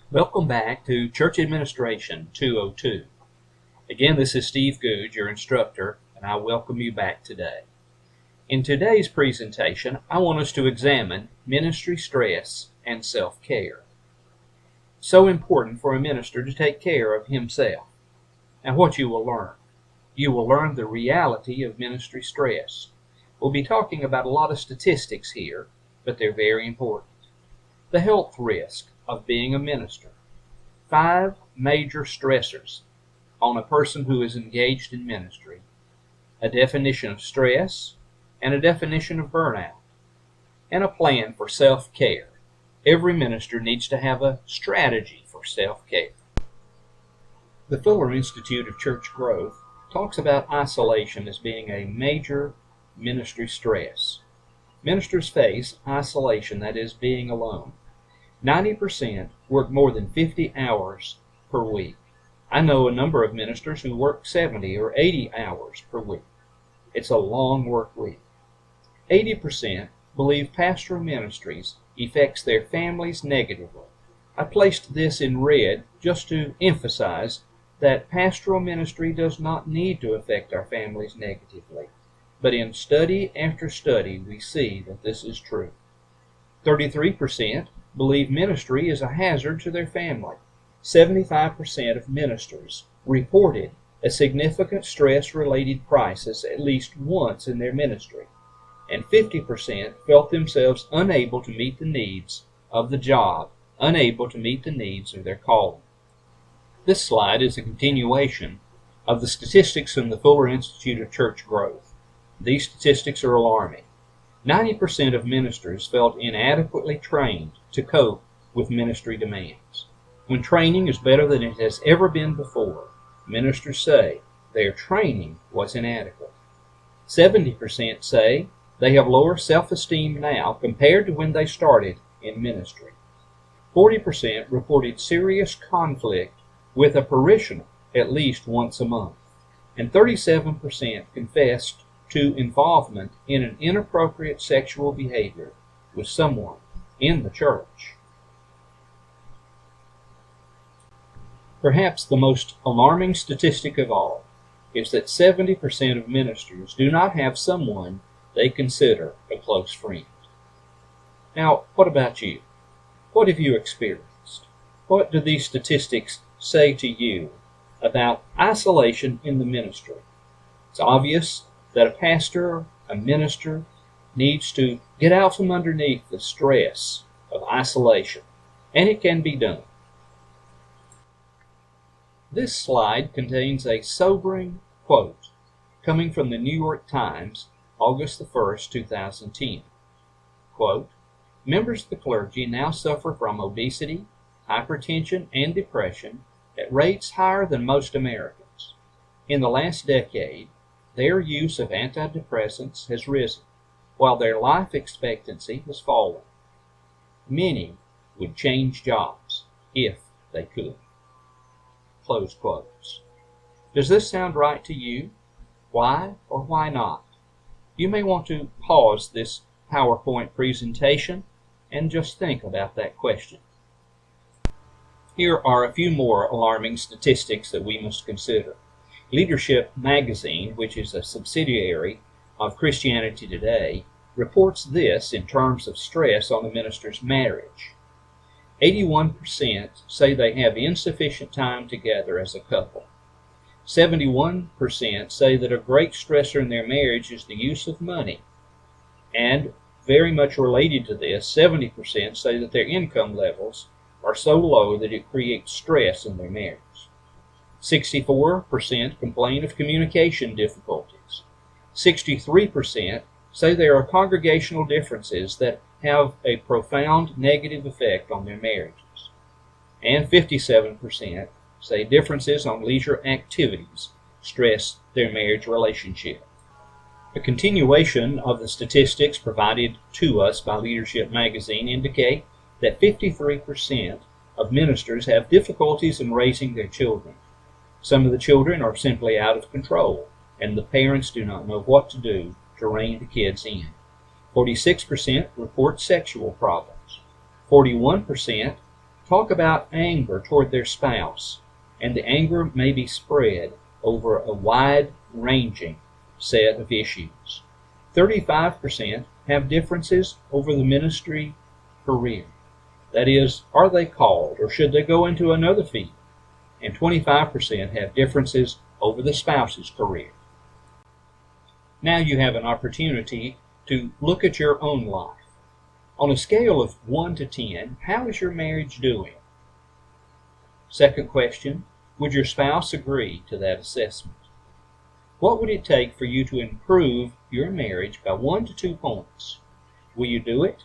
Welcome back to Church Administration 202. Again, this is Steve Goode, your instructor, and I welcome you back today. In today's presentation, I want us to examine ministry stress and self-care. So important for a minister to take care of himself. And what you will learn. You will learn the reality of ministry stress. We'll be talking about a lot of statistics here, but they're very important. The health risk of being a minister. 5 major stressors on a person who is engaged in ministry. A definition of stress and a definition of burnout. And a plan for self-care. Every minister needs to have a strategy for self-care. The Fuller Institute of Church Growth talks about isolation as being a major ministry stress. Ministers face isolation, that is, being alone. 90% work more than 50 hours per week. I know a number of ministers who work 70 or 80 hours per week. It's a long work week. 80% believe pastoral ministries affects their families negatively. I placed this in red just to emphasize that pastoral ministry does not need to affect our families negatively. But in study after study, we see that this is true. 33% believe ministry is a hazard to their family. 75% of ministers reported a significant stress-related crisis at least once in their ministry, and 50% felt themselves unable to meet the needs of the job, unable to meet the needs of their calling. This slide is a continuation of the statistics from the Fuller Institute of Church Growth. These statistics are alarming. 90% of ministers felt inadequately trained to cope with ministry demands. When training is better than it has ever been before, ministers say their training was inadequate. 70% say they have lower self-esteem now compared to when they started in ministry. 40% reported serious conflict with a parishioner at least once a month. And 37% confessed to involvement in an inappropriate sexual behavior with someone in the church. Perhaps the most alarming statistic of all is that 70% of ministers do not have someone they consider a close friend. Now, what about you? What have you experienced? What do these statistics say to you about isolation in the ministry? It's obvious that a pastor, a minister, needs to get out from underneath the stress of isolation, and it can be done. This slide contains a sobering quote coming from the New York Times, August the 1st, 2010. Quote, "Members of the clergy now suffer from obesity, hypertension, and depression at rates higher than most Americans. In the last decade, their use of antidepressants has risen, while their life expectancy has fallen. Many would change jobs if they could." Close quotes. Does this sound right to you? Why or why not? You may want to pause this PowerPoint presentation and just think about that question. Here are a few more alarming statistics that we must consider. Leadership Magazine, which is a subsidiary of Christianity Today, reports this in terms of stress on the minister's marriage. 81% say they have insufficient time together as a couple. 71% say that a great stressor in their marriage is the use of money. And very much related to this, 70% say that their income levels are so low that it creates stress in their marriage. 64% complain of communication difficulties. 63% say there are congregational differences that have a profound negative effect on their marriages. And 57% say differences on leisure activities stress their marriage relationship. A continuation of the statistics provided to us by Leadership Magazine indicate that 53% of ministers have difficulties in raising their children. Some of the children are simply out of control, and the parents do not know what to do to rein the kids in. 46% report sexual problems. 41% talk about anger toward their spouse, and the anger may be spread over a wide-ranging set of issues. 35% have differences over the ministry career. That is, are they called or should they go into another field? And 25% have differences over the spouse's career. Now you have an opportunity to look at your own life. On a scale of 1 to 10, how is your marriage doing? Second question, would your spouse agree to that assessment? What would it take for you to improve your marriage by 1 to 2 points? Will you do it?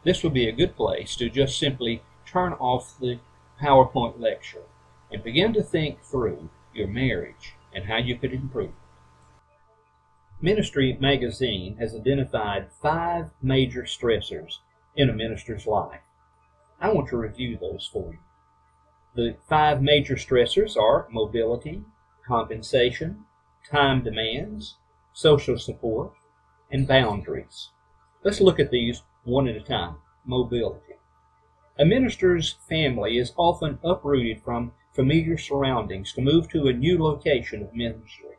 This would be a good place to just simply turn off the PowerPoint lecture and begin to think through your marriage and how you could improve it. Ministry Magazine has identified 5 major stressors in a minister's life. I want to review those for you. The 5 major stressors are mobility, compensation, time demands, social support, and boundaries. Let's look at these one at a time. Mobility. A minister's family is often uprooted from familiar surroundings to move to a new location of ministry.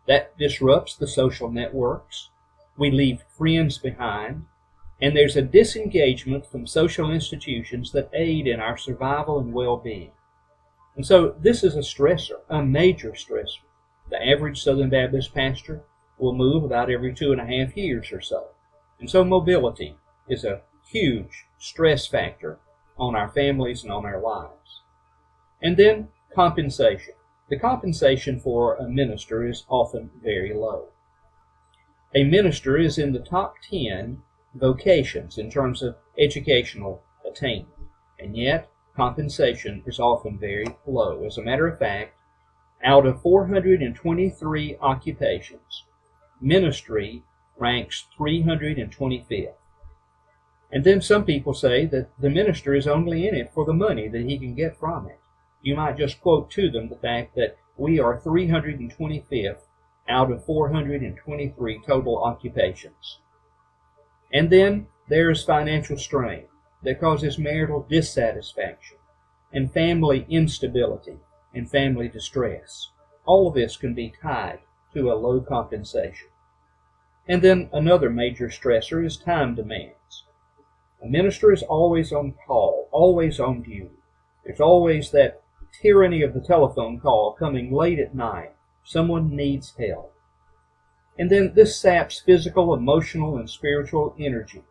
That disrupts the social networks. We leave friends behind, and there's a disengagement from social institutions that aid in our survival and well-being. And so this is a stressor, a major stressor. The average Southern Baptist pastor will move about every 2.5 years or so. And so mobility is a huge stress factor on our families and on our lives. And then compensation. The compensation for a minister is often very low. A minister is in the top 10 vocations in terms of educational attainment, and yet compensation is often very low. As a matter of fact, out of 423 occupations, ministry ranks 325th. And then some people say that the minister is only in it for the money that he can get from it. You might just quote to them the fact that we are 325th out of 423 total occupations. And then there's financial strain that causes marital dissatisfaction and family instability and family distress. All of this can be tied to a low compensation. And then another major stressor is time demands. A minister is always on call, always on duty. There's always that tyranny of the telephone call coming late at night. Someone needs help. And then this saps physical, emotional, and spiritual energy.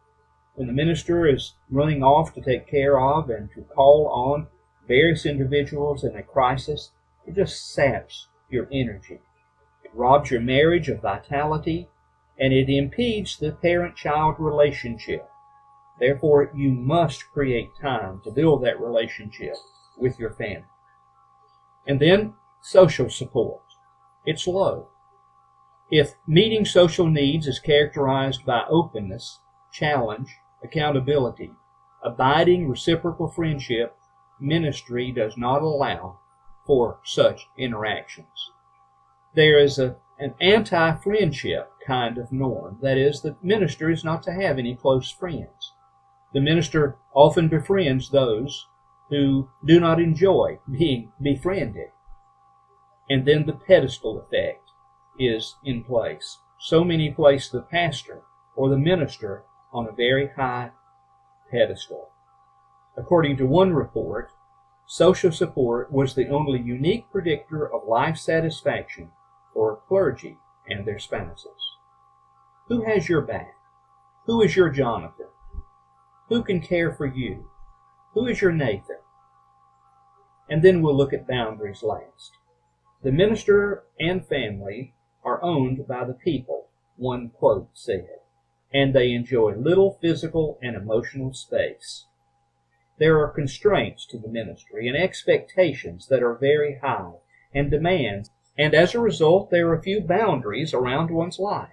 When the minister is running off to take care of and to call on various individuals in a crisis, it just saps your energy. It robs your marriage of vitality, and it impedes the parent-child relationship. Therefore, you must create time to build that relationship with your family. And then, social support. It's low. If meeting social needs is characterized by openness, challenge, accountability, abiding reciprocal friendship, ministry does not allow for such interactions. There is an anti-friendship kind of norm. That is, the minister is not to have any close friends. The minister often befriends those who do not enjoy being befriended. And then the pedestal effect is in place. So many place the pastor or the minister on a very high pedestal. According to one report, social support was the only unique predictor of life satisfaction for clergy and their spouses. Who has your back? Who is your Jonathan? Who can care for you? Who is your Nathan? And then we'll look at boundaries last. The minister and family are owned by the people, one quote said, and they enjoy little physical and emotional space. There are constraints to the ministry and expectations that are very high and demands, and as a result, there are few boundaries around one's life.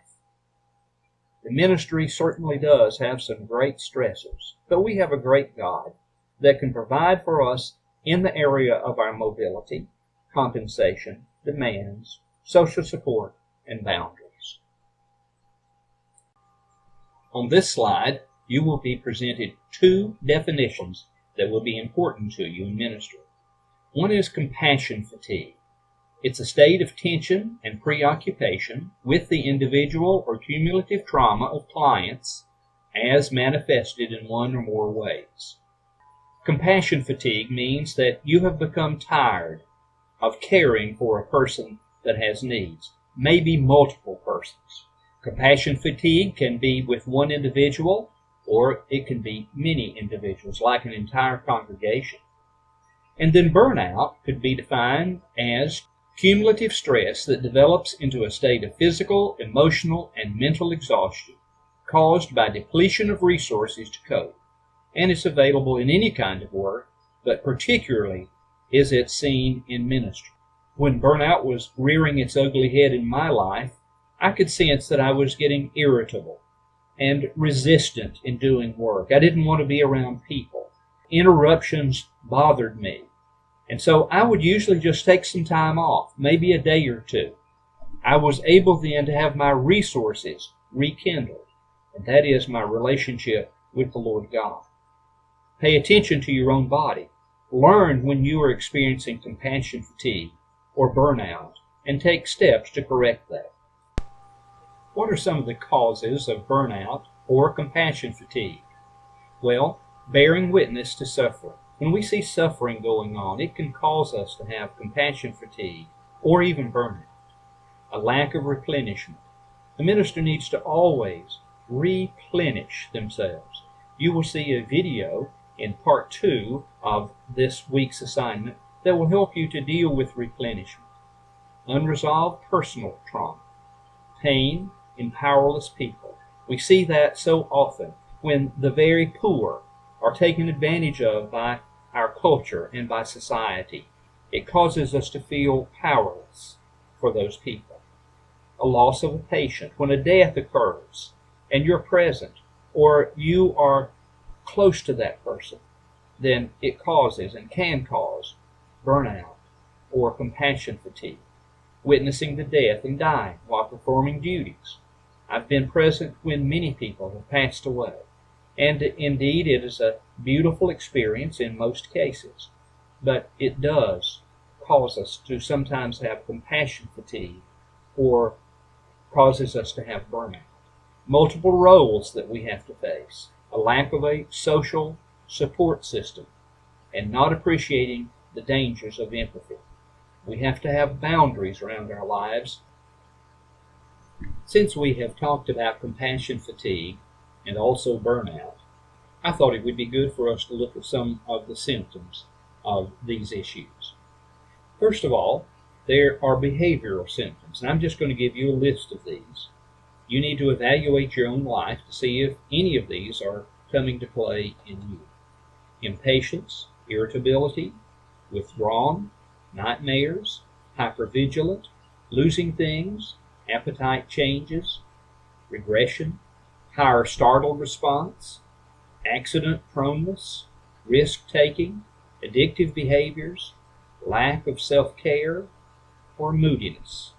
The ministry certainly does have some great stressors, but we have a great God that can provide for us in the area of our mobility, compensation, demands, social support, and boundaries. On this slide, you will be presented 2 definitions that will be important to you in ministry. One is compassion fatigue. It's a state of tension and preoccupation with the individual or cumulative trauma of clients as manifested in one or more ways. Compassion fatigue means that you have become tired of caring for a person that has needs, maybe multiple persons. Compassion fatigue can be with one individual, or it can be many individuals, like an entire congregation. And then burnout could be defined as cumulative stress that develops into a state of physical, emotional, and mental exhaustion caused by depletion of resources to cope. And it's available in any kind of work, but particularly is it seen in ministry. When burnout was rearing its ugly head in my life, I could sense that I was getting irritable and resistant in doing work. I didn't want to be around people. Interruptions bothered me. And so I would usually just take some time off, maybe a day or two. I was able then to have my resources rekindled, and that is my relationship with the Lord God. Pay attention to your own body. Learn when you are experiencing compassion fatigue or burnout, and take steps to correct that. What are some of the causes of burnout or compassion fatigue? Well, bearing witness to suffering. When we see suffering going on, it can cause us to have compassion fatigue or even burnout. A lack of replenishment. The minister needs to always replenish themselves. You will see a video in part 2 of this week's assignment that will help you to deal with replenishment. Unresolved personal trauma. Pain in powerless people. We see that so often when the very poor are taken advantage of by our culture and by society. It causes us to feel powerless for those people. A loss of a patient. When a death occurs and you're present or you are close to that person, then it causes and can cause burnout or compassion fatigue. Witnessing the death and dying while performing duties. I've been present when many people have passed away. And indeed, it is a beautiful experience in most cases. But it does cause us to sometimes have compassion fatigue or causes us to have burnout. Multiple roles that we have to face. A lack of a social support system and not appreciating the dangers of empathy. We have to have boundaries around our lives. Since we have talked about compassion fatigue and also burnout, I thought it would be good for us to look at some of the symptoms of these issues. First of all, there are behavioral symptoms, and I'm just going to give you a list of these. You need to evaluate your own life to see if any of these are coming to play in you. Impatience, irritability, withdrawn, nightmares, hypervigilant, losing things, appetite changes, regression, higher startle response, accident proneness, risk-taking, addictive behaviors, lack of self-care, or moodiness.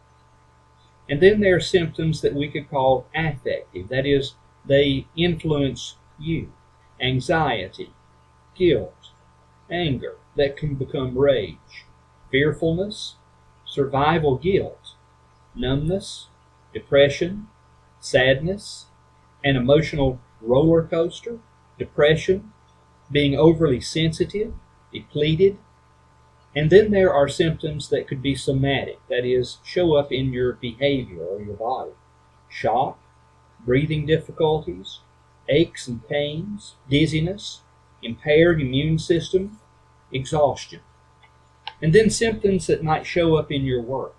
And then there are symptoms that we could call affective, that is, they influence you. Anxiety, guilt, anger that can become rage, fearfulness, survival guilt, numbness, depression, sadness, an emotional roller coaster, depression, being overly sensitive, depleted. And then there are symptoms that could be somatic, that is, show up in your behavior or your body. Shock, breathing difficulties, aches and pains, dizziness, impaired immune system, exhaustion. And then symptoms that might show up in your work.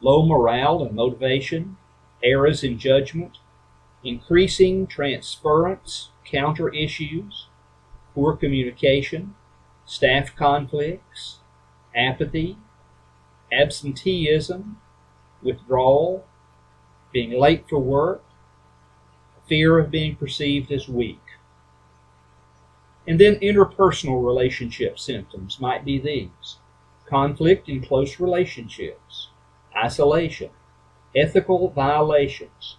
Low morale and motivation, errors in judgment, increasing transference, counter issues, poor communication, staff conflicts, apathy, absenteeism, withdrawal, being late for work, fear of being perceived as weak. And then interpersonal relationship symptoms might be these: conflict in close relationships, isolation, ethical violations,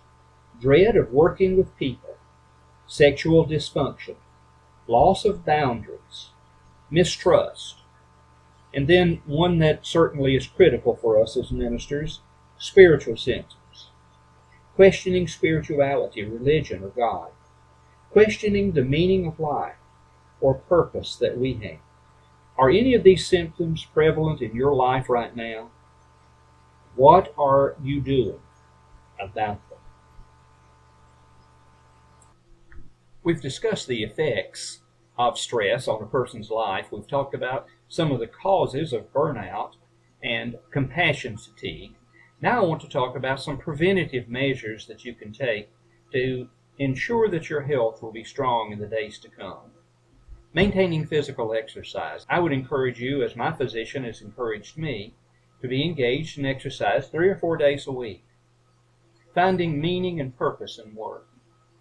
dread of working with people, sexual dysfunction, loss of boundaries, mistrust. And then one that certainly is critical for us as ministers, spiritual symptoms. Questioning spirituality, religion, or God. Questioning the meaning of life or purpose that we have. Are any of these symptoms prevalent in your life right now? What are you doing about them? We've discussed the effects of stress on a person's life. We've talked about some of the causes of burnout and compassion fatigue. Now I want to talk about some preventative measures that you can take to ensure that your health will be strong in the days to come. Maintaining physical exercise. I would encourage you, as my physician has encouraged me, to be engaged in exercise 3 or 4 days a week. Finding meaning and purpose in work.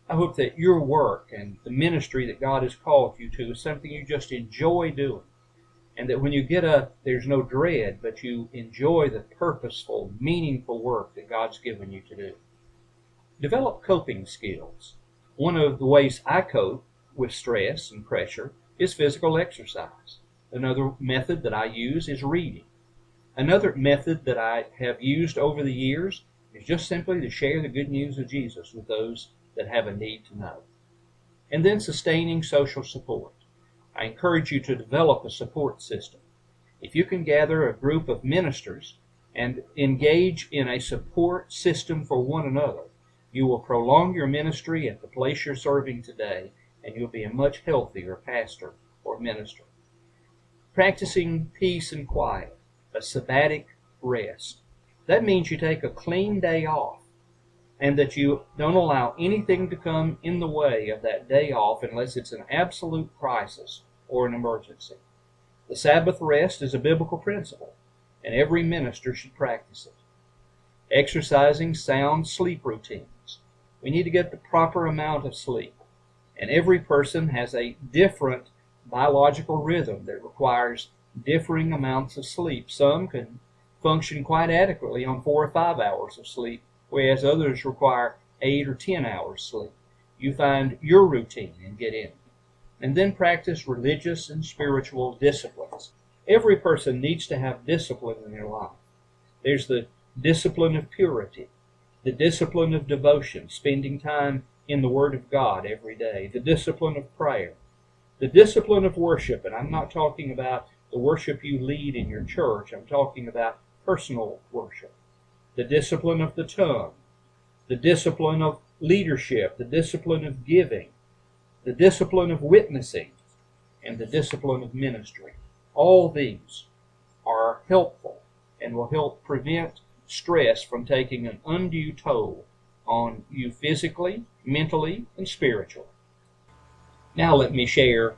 I hope that your work and the ministry that God has called you to is something you just enjoy doing. And that when you get up, there's no dread, but you enjoy the purposeful, meaningful work that God's given you to do. Develop coping skills. One of the ways I cope with stress and pressure is physical exercise. Another method that I use is reading. Another method that I have used over the years is just simply to share the good news of Jesus with those that have a need to know. And then sustaining social support. I encourage you to develop a support system. If you can gather a group of ministers and engage in a support system for one another, you will prolong your ministry at the place you're serving today, and you'll be a much healthier pastor or minister. Practicing peace and quiet, a sabbatic rest. That means you take a clean day off and that you don't allow anything to come in the way of that day off unless it's an absolute crisis or an emergency. The Sabbath rest is a biblical principle, and every minister should practice it. Exercising sound sleep routines. We need to get the proper amount of sleep, and every person has a different biological rhythm that requires differing amounts of sleep. Some can function quite adequately on 4 or 5 hours of sleep, whereas others require 8 or 10 hours sleep. You find your routine and get in. And then practice religious and spiritual disciplines. Every person needs to have discipline in their life. There's the discipline of purity, the discipline of devotion, spending time in the Word of God every day, the discipline of prayer, the discipline of worship, and I'm not talking about the worship you lead in your church, I'm talking about personal worship, the discipline of the tongue, the discipline of leadership, the discipline of giving, the discipline of witnessing, and the discipline of ministry. All these are helpful and will help prevent stress from taking an undue toll on you physically, mentally, and spiritually. Now let me share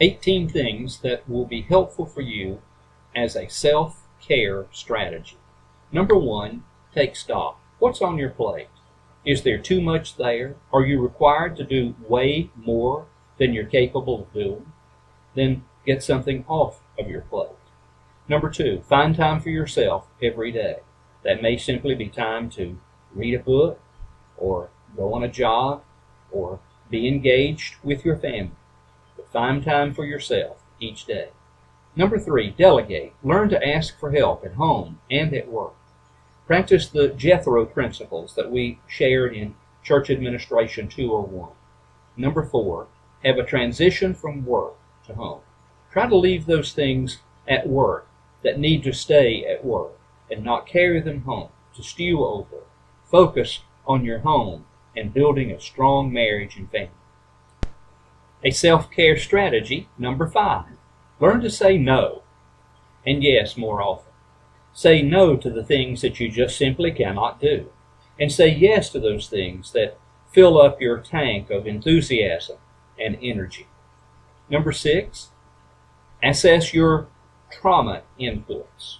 18 things that will be helpful for you as a self-care strategy. Number 1, take stock. What's on your plate? Is there too much there? Are you required to do way more than you're capable of doing? Then get something off of your plate. Number 2, find time for yourself every day. That may simply be time to read a book, or go on a jog, or be engaged with your family. But find time for yourself each day. Number 3, delegate. Learn to ask for help at home and at work. Practice the Jethro principles that we shared in Church Administration 201. Number 4, have a transition from work to home. Try to leave those things at work that need to stay at work and not carry them home, to stew over. Focus on your home and building a strong marriage and family. A self-care strategy, number 5. Learn to say no, and yes, more often. Say no to the things that you just simply cannot do, and say yes to those things that fill up your tank of enthusiasm and energy. Number 6, assess your trauma inputs.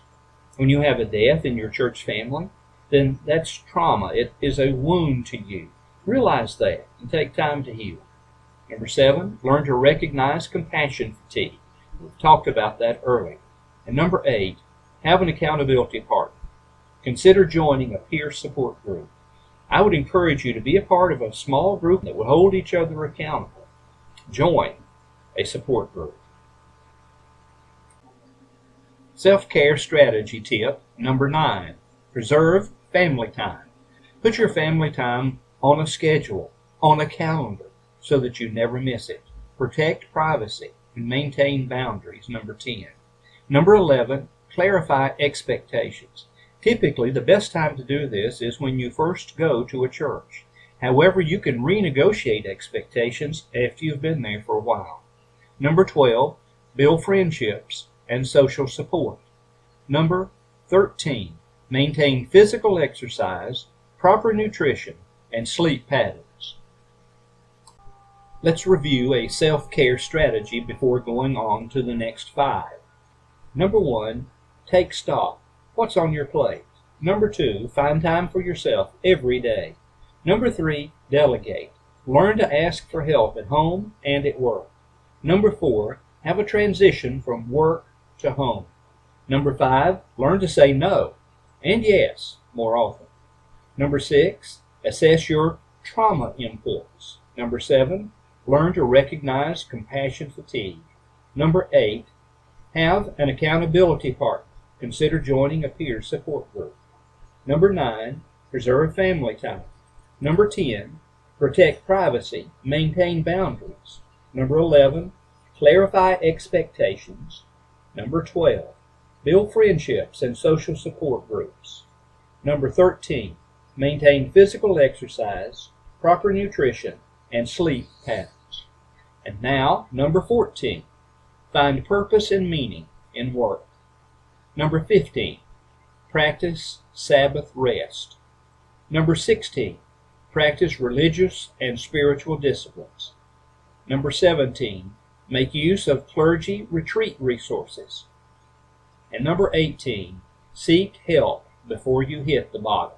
When you have a death in your church family, then that's trauma. It is a wound to you. Realize that and take time to heal. Number 7, learn to recognize compassion fatigue. We've talked about that earlier. And number 8, have an accountability partner. Consider joining a peer support group. I would encourage you to be a part of a small group that will hold each other accountable. Join a support group. Self-care strategy tip number 9. Preserve family time. Put your family time on a schedule, on a calendar, so that you never miss it. Protect privacy and maintain boundaries, number 10. Number 11, clarify expectations. Typically, the best time to do this is when you first go to a church. However, you can renegotiate expectations after you've been there for a while. Number 12, build friendships and social support. Number 13, maintain physical exercise, proper nutrition, and sleep patterns. Let's review a self-care strategy before going on to the next 5. Number 1, take stock. What's on your plate? Number 2, find time for yourself every day. Number 3, delegate. Learn to ask for help at home and at work. Number 4, have a transition from work to home. Number 5, learn to say no and yes more often. Number 6, assess your trauma inputs. Number 7, learn to recognize compassion fatigue. Number 8, have an accountability partner. Consider joining a peer support group. Number 9, preserve family time. Number 10, protect privacy, maintain boundaries. Number 11, clarify expectations. Number 12, build friendships and social support groups. Number 13, maintain physical exercise, proper nutrition, and sleep patterns. And now, number 14, find purpose and meaning in work. Number 15, practice Sabbath rest. Number 16, practice religious and spiritual disciplines. Number 17, make use of clergy retreat resources. And number 18, seek help before you hit the bottom.